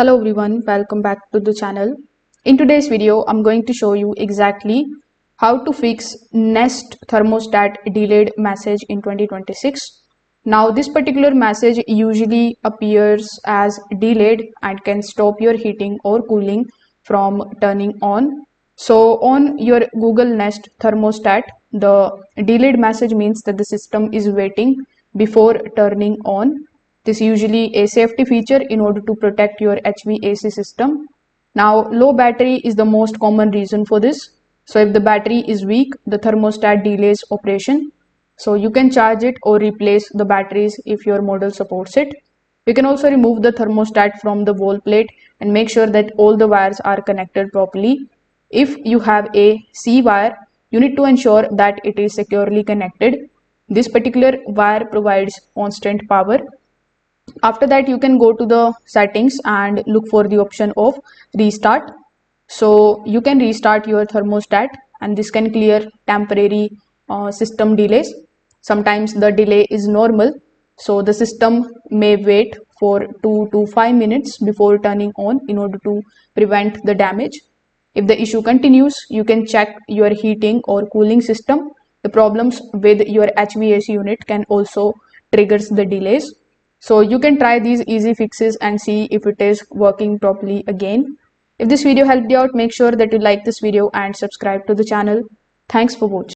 Hello everyone, welcome back to the channel. In today's video, I'm going to show you exactly how to fix Nest thermostat delayed message in 2026. Now this particular message usually appears as delayed and can stop your heating or cooling from turning on. So on your Google Nest thermostat, the delayed message means that the system is waiting before turning on. This is usually a safety feature in order to protect your HVAC system. Now, low battery is the most common reason for this. So if the battery is weak, the thermostat delays operation. So you can charge it or replace the batteries if your model supports it. You can also remove the thermostat from the wall plate and make sure that all the wires are connected properly. If you have a C wire, you need to ensure that it is securely connected. This particular wire provides constant power. After that, you can go to the settings and look for the option of restart. So you can restart your thermostat and this can clear temporary system delays. Sometimes the delay is normal, so the system may wait for 2 to 5 minutes before turning on in order to prevent the damage. If the issue continues, you can check your heating or cooling system. The problems with your HVAC unit can also triggers the delays. So you can try these easy fixes and see if it is working properly again. If this video helped you out, make sure that you like this video and subscribe to the channel. Thanks for watching.